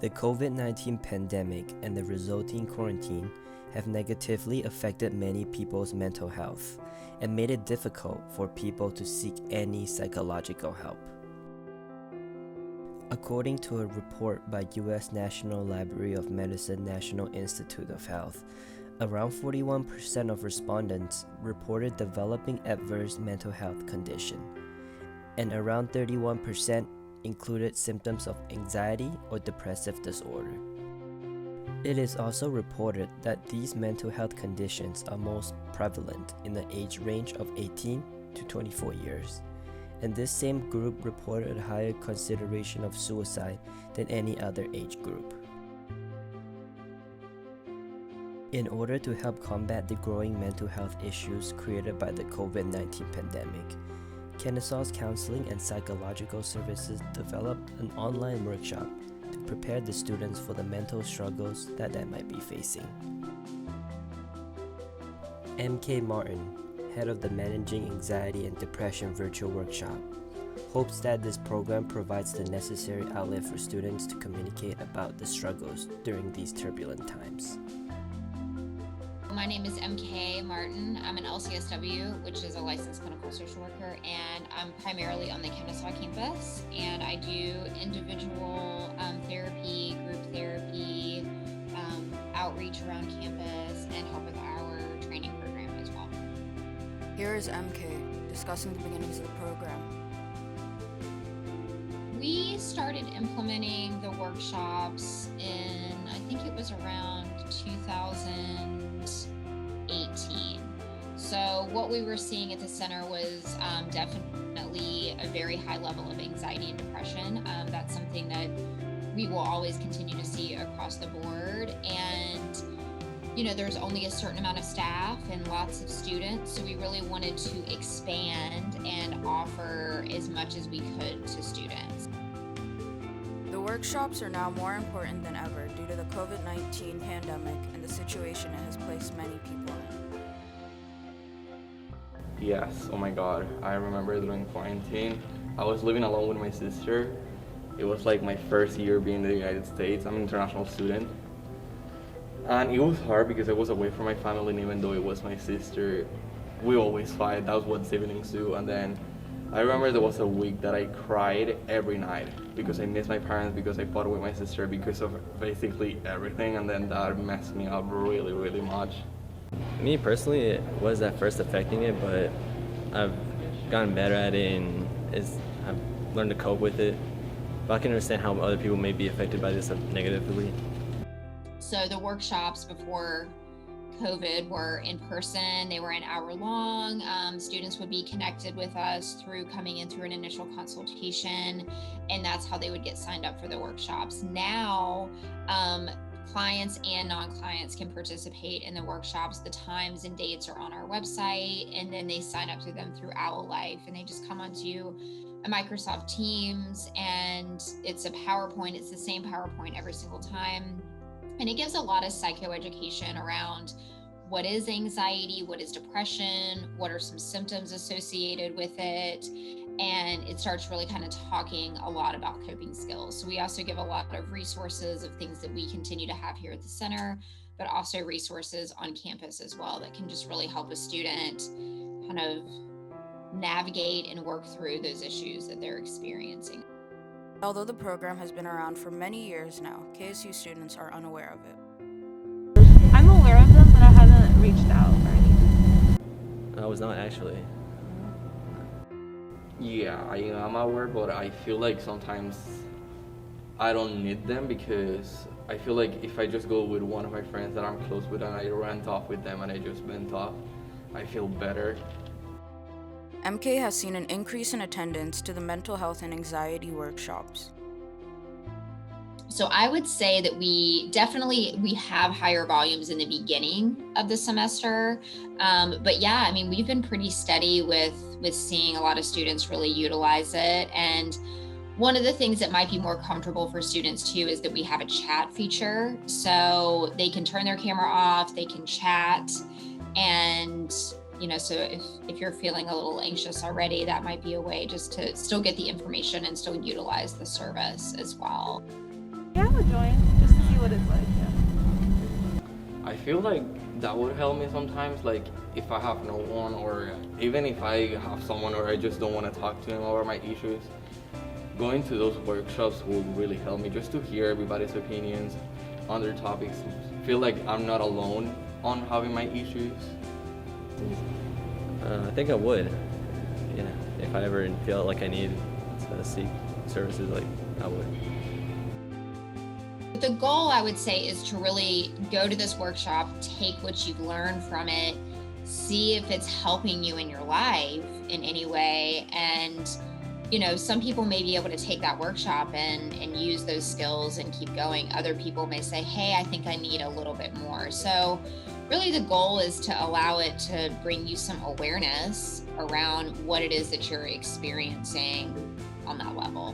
The COVID-19 pandemic and the resulting quarantine have negatively affected many people's mental health and made it difficult for people to seek any psychological help. According to a report by U.S. National Library of Medicine National Institute of Health, around 41% of respondents reported developing adverse mental health condition, and around 31% included symptoms of anxiety or depressive disorder. It is also reported that these mental health conditions are most prevalent in the age range of 18 to 24 years, and this same group reported a higher consideration of suicide than any other age group. In order to help combat the growing mental health issues created by the COVID-19 pandemic, Kennesaw's Counseling and Psychological Services developed an online workshop to prepare the students for the mental struggles that they might be facing. M.K. Martin, head of the Managing Anxiety and Depression virtual workshop, hopes that this program provides the necessary outlet for students to communicate about the struggles during these turbulent times. My name is MK Martin. I'm an LCSW, which is a licensed clinical social worker, and I'm primarily on the Kennesaw campus. And I do individual therapy, group therapy, outreach around campus, and help with our training program as well. Here is MK discussing the beginnings of the program. We started implementing the workshops in, I think it was around 2018. So what we were seeing at the center was definitely a very high level of anxiety and depression. That's something that we will always continue to see across the board. And, you know, there's only a certain amount of staff and lots of students. So we really wanted to expand and offer as much as we could to students. The workshops are now more important than ever due to the COVID-19 pandemic and the situation it has placed many people in. Yes, oh my god, I remember during quarantine, I was living alone with my sister. It was like my first year being in the United States. I'm an international student. And it was hard because I was away from my family, and even though it was my sister, we always fight. That was what siblings do. And then I remember there was a week that I cried every night because I missed my parents, because I fought with my sister, because of basically everything, and then that messed me up really, really much. Me personally, it was at first affecting it, but I've gotten better at it and I've learned to cope with it. But I can understand how other people may be affected by this negatively. So the workshops before COVID were in person. They were an hour long. Students would be connected with us through coming in through an initial consultation, and that's how they would get signed up for the workshops. Now, clients and non-clients can participate in the workshops. The times and dates are on our website, and then they sign up through them through Owl Life, and they just come onto a Microsoft Teams, and it's a PowerPoint. It's the same PowerPoint every single time. And it gives a lot of psychoeducation around what is anxiety, what is depression, what are some symptoms associated with it. And it starts really kind of talking a lot about coping skills. So we also give a lot of resources of things that we continue to have here at the center, but also resources on campus as well that can just really help a student kind of navigate and work through those issues that they're experiencing. Although the program has been around for many years now, KSU students are unaware of it. I'm aware of them, but I haven't reached out or anything. I was not actually. Yeah, I am aware, but I feel like sometimes I don't need them, because I feel like if I just go with one of my friends that I'm close with and I rant off with them and I just vent off, I feel better. MK has seen an increase in attendance to the mental health and anxiety workshops. So I would say that we have higher volumes in the beginning of the semester. But yeah, I mean, we've been pretty steady with seeing a lot of students really utilize it. And one of the things that might be more comfortable for students too is that we have a chat feature. So they can turn their camera off, they can chat, and you know, so if you're feeling a little anxious already, that might be a way just to still get the information and still utilize the service as well. Yeah, to join just to see what it's like. Yeah. I feel like that would help me sometimes, like if I have no one, or even if I have someone or I just don't want to talk to them over my issues. Going to those workshops will really help me just to hear everybody's opinions on their topics. Feel like I'm not alone on having my issues. I think I would. Yeah, if I ever feel like I need to seek services, like I would. The goal, I would say, is to really go to this workshop, take what you've learned from it, see if it's helping you in your life in any way. And, you know, some people may be able to take that workshop and use those skills and keep going. Other people may say, hey, I think I need a little bit more. So really the goal is to allow it to bring you some awareness around what it is that you're experiencing on that level.